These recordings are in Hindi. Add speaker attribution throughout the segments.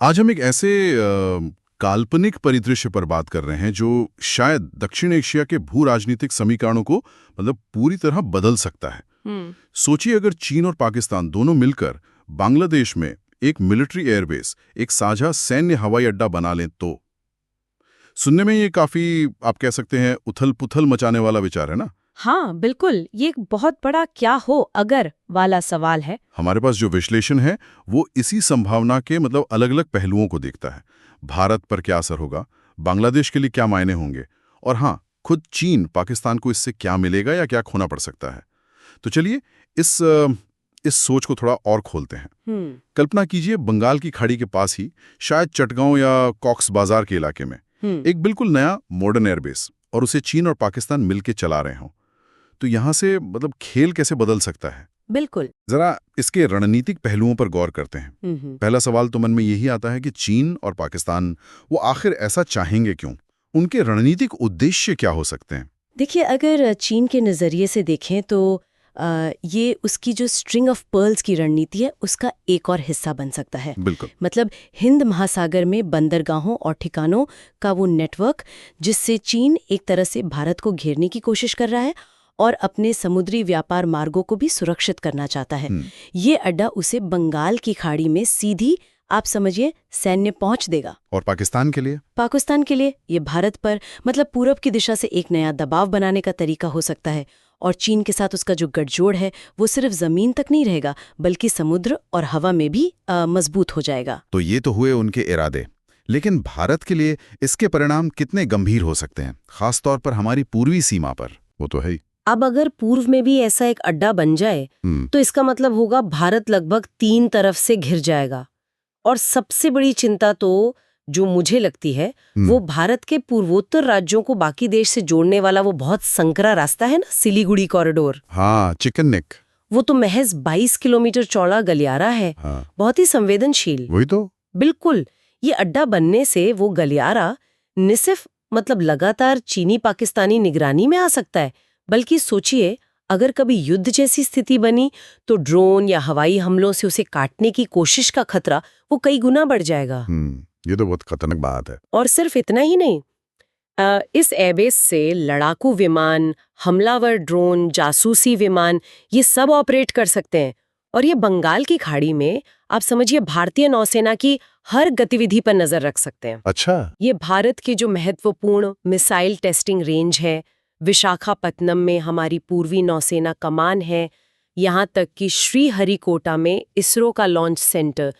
Speaker 1: आज हम एक ऐसे काल्पनिक परिदृश्य पर बात कर रहे हैं जो शायद दक्षिण एशिया के भू राजनीतिक समीकरणों को पूरी तरह बदल सकता है। सोचिए अगर चीन और पाकिस्तान दोनों मिलकर बांग्लादेश में एक मिलिट्री एयरबेस, एक साझा सैन्य हवाई अड्डा बना लें तो सुनने में ये काफी, आप कह सकते हैं, उथल-पुथल मचाने वाला विचार है ना?
Speaker 2: हाँ बिल्कुल, ये एक बहुत बड़ा क्या हो अगर वाला सवाल है।
Speaker 1: हमारे पास जो विश्लेषण है वो इसी संभावना के अलग-अलग पहलुओं को देखता है। भारत पर क्या असर होगा, बांग्लादेश के लिए क्या मायने होंगे, और हाँ, खुद चीन पाकिस्तान को इससे क्या मिलेगा या क्या खोना पड़ सकता है। तो चलिए इस सोच को थोड़ा और खोलते हैं। कल्पना कीजिए बंगाल की खाड़ी के पास ही, शायद चटगांव या कॉक्स बाजार के इलाके में एक बिल्कुल नया मॉडर्न एयरबेस, और उसे चीन और पाकिस्तान मिलकर चला रहे हों। तो यहां से खेल कैसे बदल सकता है?
Speaker 2: बिल्कुल।
Speaker 1: जरा इसके रणनीतिक पहलुओं पर गौर करते हैं। पहला सवाल तो मन में यही आता है कि चीन और पाकिस्तान वो आखिर ऐसा चाहेंगे क्यों? उनके रणनीतिक उद्देश्य क्या हो सकते हैं?
Speaker 2: देखिए, अगर चीन के नज़रिए से देखें तो ये उसकी जो स्ट्रिंग ऑफ पर्ल्स की रणनीति है उसका एक और हिस्सा बन सकता है।
Speaker 1: बिल्कुल।
Speaker 2: हिंद महासागर में बंदरगाहों और ठिकानों का वो नेटवर्क जिससे चीन एक तरह से भारत को घेरने की कोशिश कर रहा है और अपने समुद्री व्यापार मार्गों को भी सुरक्षित करना चाहता है। ये अड्डा उसे बंगाल की खाड़ी में सीधी, आप समझिए, सैन्य पहुंच देगा।
Speaker 1: और पाकिस्तान के लिए?
Speaker 2: पाकिस्तान के लिए ये भारत पर पूरब की दिशा से एक नया दबाव बनाने का तरीका हो सकता है। और चीन के साथ उसका जो गठजोड़ है वो सिर्फ जमीन तक नहीं रहेगा बल्कि समुद्र और हवा में भी मजबूत हो जाएगा।
Speaker 1: तो ये तो हुए उनके इरादे, लेकिन भारत के लिए इसके परिणाम कितने गंभीर हो सकते हैं, खासतौर पर हमारी पूर्वी सीमा पर? वो तो है ही।
Speaker 2: अब अगर पूर्व में भी ऐसा एक अड्डा बन जाए तो इसका मतलब होगा भारत लगभग 3 तरफ से घिर जाएगा। और सबसे बड़ी चिंता तो जो मुझे लगती है वो भारत के पूर्वोत्तर राज्यों को बाकी देश से जोड़ने वाला वो बहुत संकरा रास्ता है ना, सिलीगुड़ी कॉरिडोर।
Speaker 1: हाँ, चिकन नेक।
Speaker 2: वो तो महज 22 किलोमीटर चौड़ा गलियारा है। बहुत ही संवेदनशील।
Speaker 1: वही तो।
Speaker 2: बिल्कुल। ये अड्डा बनने से वो गलियारा न सिर्फ लगातार चीनी पाकिस्तानी निगरानी में आ सकता है, बल्कि सोचिए अगर कभी युद्ध जैसी स्थिति बनी तो ड्रोन या हवाई हमलों से उसे काटने की कोशिश का खतरा वो कई गुना बढ़ जाएगा।
Speaker 1: ये तो बहुत खतरनाक बात है।
Speaker 2: और सिर्फ इतना ही नहीं, इस एयरबेस से लड़ाकू विमान, हमलावर ड्रोन, जासूसी विमान, ये सब ऑपरेट कर सकते हैं। और ये बंगाल की खाड़ी में आप समझिए भारतीय नौसेना की हर गतिविधि पर नजर रख सकते हैं।
Speaker 1: अच्छा।
Speaker 2: ये भारत की जो महत्वपूर्ण मिसाइल टेस्टिंग रेंज है, विशाखापत्तनम में हमारी पूर्वी नौसेना कमान है, यहाँ तक कि श्रीहरिकोटा में इसरो का लॉन्च सेंटर,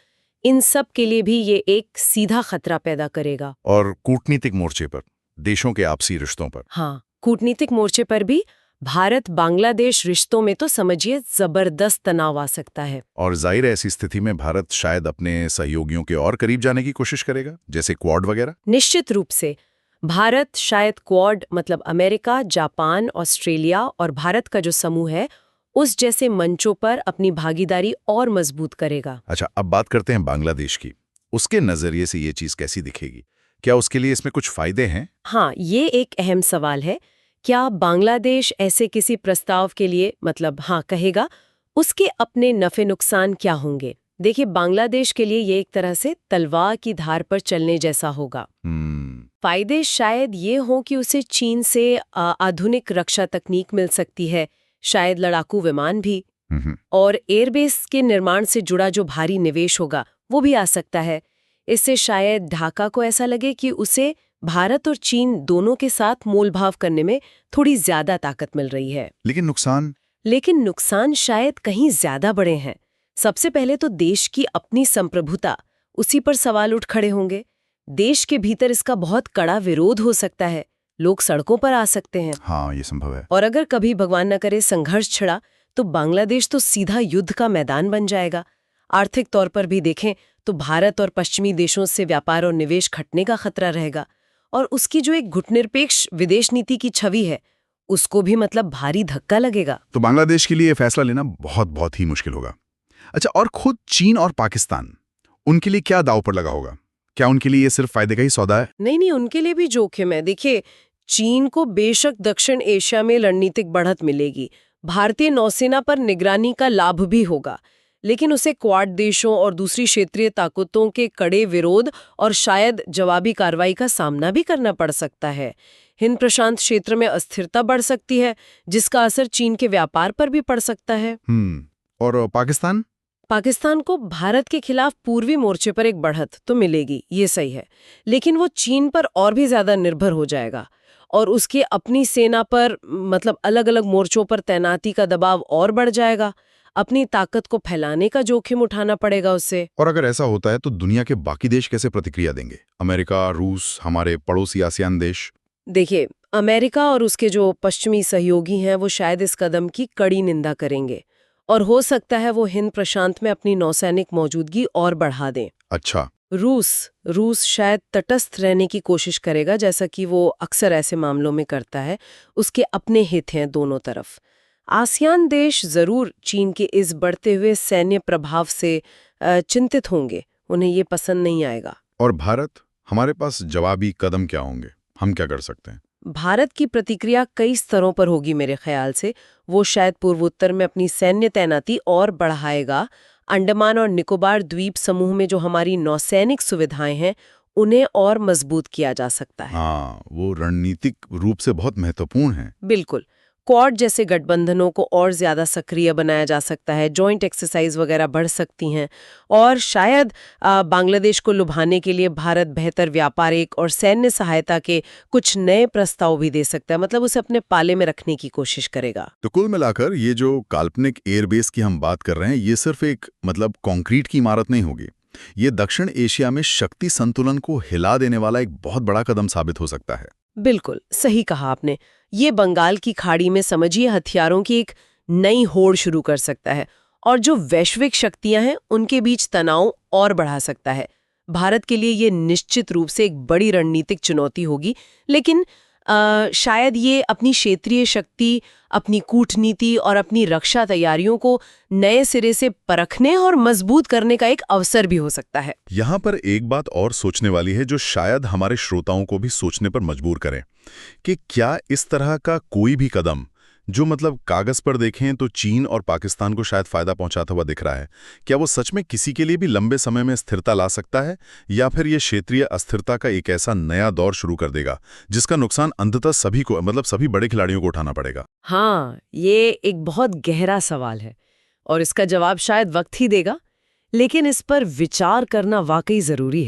Speaker 2: इन सब के लिए भी ये एक सीधा खतरा पैदा करेगा।
Speaker 1: और कूटनीतिक मोर्चे पर, देशों के आपसी रिश्तों पर?
Speaker 2: हाँ, कूटनीतिक मोर्चे पर भी भारत बांग्लादेश रिश्तों में तो समझिए जबरदस्त तनाव आ सकता है।
Speaker 1: और जाहिर है ऐसी स्थिति में भारत शायद अपने सहयोगियों के और करीब जाने की कोशिश करेगा, जैसे क्वाड वगैरह।
Speaker 2: निश्चित रूप से भारत शायद क्वाड अमेरिका, जापान, ऑस्ट्रेलिया और भारत का जो समूह है उस जैसे मंचों पर अपनी भागीदारी और मजबूत करेगा।
Speaker 1: अच्छा, अब बात करते हैं बांग्लादेश की। उसके नजरिए से ये चीज कैसी दिखेगी? क्या उसके लिए इसमें कुछ फायदे हैं?
Speaker 2: हाँ, ये एक अहम सवाल है। क्या बांग्लादेश ऐसे किसी प्रस्ताव के लिए हाँ कहेगा? उसके अपने नफे नुकसान क्या होंगे? देखिए, बांग्लादेश के लिए ये एक तरह से तलवार की धार पर चलने जैसा होगा। फायदे शायद ये हो कि उसे चीन से आधुनिक रक्षा तकनीक मिल सकती है, शायद लड़ाकू विमान भी, और एयरबेस के निर्माण से जुड़ा जो भारी निवेश होगा वो भी आ सकता है। इससे शायद ढाका को ऐसा लगे कि उसे भारत और चीन दोनों के साथ मोलभाव करने में थोड़ी ज्यादा ताकत मिल रही है।
Speaker 1: लेकिन
Speaker 2: नुकसान शायद कहीं ज्यादा बड़े हैं। सबसे पहले तो देश की अपनी संप्रभुता, उसी पर सवाल उठ खड़े होंगे। देश के भीतर इसका बहुत कड़ा विरोध हो सकता है, लोग सड़कों पर आ सकते हैं।
Speaker 1: हाँ, ये संभव है।
Speaker 2: और अगर कभी भगवान न करे संघर्ष छिड़ा तो बांग्लादेश तो सीधा युद्ध का मैदान बन जाएगा। आर्थिक तौर पर भी देखें तो भारत और पश्चिमी देशों से व्यापार और निवेश खटने का खतरा रहेगा, और उसकी जो एक गुटनिरपेक्ष विदेश नीति की छवि है उसको भी भारी धक्का लगेगा।
Speaker 1: तो बांग्लादेश के लिए फैसला लेना बहुत ही मुश्किल होगा। अच्छा, और खुद चीन और पाकिस्तान, उनके लिए क्या दांव पर लगा होगा? क्या उनके लिए ये सिर्फ फायदे का ही सौदा है?
Speaker 2: नहीं, उनके लिए भी जोखिम है। देखिए, चीन को बेशक दक्षिण एशिया में रणनीतिक बढ़त मिलेगी, भारतीय नौसेना पर निगरानी का लाभ भी होगा, लेकिन उसे क्वाड देशों और दूसरी क्षेत्रीय ताकतों के कड़े विरोध और शायद जवाबी कार्रवाई का सामना भी करना पड़ सकता है। हिंद प्रशांत क्षेत्र में अस्थिरता बढ़ सकती है, जिसका असर चीन के व्यापार पर भी पड़ सकता है।
Speaker 1: और पाकिस्तान?
Speaker 2: पाकिस्तान को भारत के खिलाफ पूर्वी मोर्चे पर एक बढ़त तो मिलेगी, ये सही है, लेकिन वो चीन पर और भी ज्यादा निर्भर हो जाएगा और उसकी अपनी सेना पर मतलब अलग-अलग मोर्चों पर तैनाती का दबाव और बढ़ जाएगा। अपनी ताकत को फैलाने का जोखिम उठाना पड़ेगा उससे।
Speaker 1: और अगर ऐसा होता है तो दुनिया के बाकी देश कैसे प्रतिक्रिया देंगे? अमेरिका, रूस, हमारे पड़ोसी आसियान देश?
Speaker 2: देखिए, अमेरिका और उसके जो पश्चिमी सहयोगी हैं वो शायद इस कदम की कड़ी निंदा करेंगे और हो सकता है वो हिंद प्रशांत में अपनी नौसैनिक मौजूदगी और बढ़ा दें।
Speaker 1: अच्छा।
Speaker 2: रूस शायद तटस्थ रहने की कोशिश करेगा, जैसा कि वो अक्सर ऐसे मामलों में करता है। उसके अपने हित हैं दोनों तरफ। आसियान देश जरूर चीन के इस बढ़ते हुए सैन्य प्रभाव से चिंतित होंगे, उन्हें ये पसंद नहीं आएगा।
Speaker 1: और भारत? हमारे पास जवाबी कदम क्या होंगे? हम क्या कर सकते हैं?
Speaker 2: भारत की प्रतिक्रिया कई स्तरों पर होगी मेरे ख्याल से। वो शायद पूर्वोत्तर में अपनी सैन्य तैनाती और बढ़ाएगा। अंडमान और निकोबार द्वीप समूह में जो हमारी नौसैनिक सुविधाएं हैं, उन्हें और मजबूत किया जा सकता है।
Speaker 1: हाँ, वो रणनीतिक रूप से बहुत महत्वपूर्ण है।
Speaker 2: बिल्कुल। क्वाड जैसे गठबंधनों को और ज्यादा सक्रिय बनाया जा सकता है, जॉइंट एक्सरसाइज वगैरह बढ़ सकती हैं और शायद बांग्लादेश को लुभाने के लिए भारत बेहतर व्यापारिक और सैन्य सहायता के कुछ नए प्रस्ताव भी दे सकता है, मतलब उसे अपने पाले में रखने की कोशिश करेगा।
Speaker 1: तो कुल मिलाकर ये जो काल्पनिक एयरबेस की हम बात कर रहे हैं, ये सिर्फ एक मतलब कंक्रीट की इमारत नहीं होगी। ये दक्षिण एशिया में शक्ति संतुलन को हिला देने वाला एक बहुत बड़ा कदम साबित हो सकता है।
Speaker 2: बिल्कुल सही कहा आपने। ये बंगाल की खाड़ी में समझिए हथियारों की एक नई होड़ शुरू कर सकता है और जो वैश्विक शक्तियां हैं उनके बीच तनाव और बढ़ा सकता है। भारत के लिए ये निश्चित रूप से एक बड़ी रणनीतिक चुनौती होगी, लेकिन शायद ये अपनी क्षेत्रीय शक्ति, अपनी कूटनीति और अपनी रक्षा तैयारियों को नए सिरे से परखने और मजबूत करने का एक अवसर भी हो सकता है।
Speaker 1: यहाँ पर एक बात और सोचने वाली है जो शायद हमारे श्रोताओं को भी सोचने पर मजबूर करें कि क्या इस तरह का कोई भी कदम जो मतलब कागज पर देखें तो चीन और पाकिस्तान को शायद फायदा पहुंचाता हुआ दिख रहा है, क्या वो सच में किसी के लिए भी लंबे समय में स्थिरता ला सकता है, या फिर ये क्षेत्रीय अस्थिरता का एक ऐसा नया दौर शुरू कर देगा जिसका नुकसान अंततः सभी को मतलब सभी बड़े खिलाड़ियों को उठाना पड़ेगा?
Speaker 2: हाँ, ये एक बहुत गहरा सवाल है और इसका जवाब शायद वक्त ही देगा, लेकिन इस पर विचार करना वाकई जरूरी है।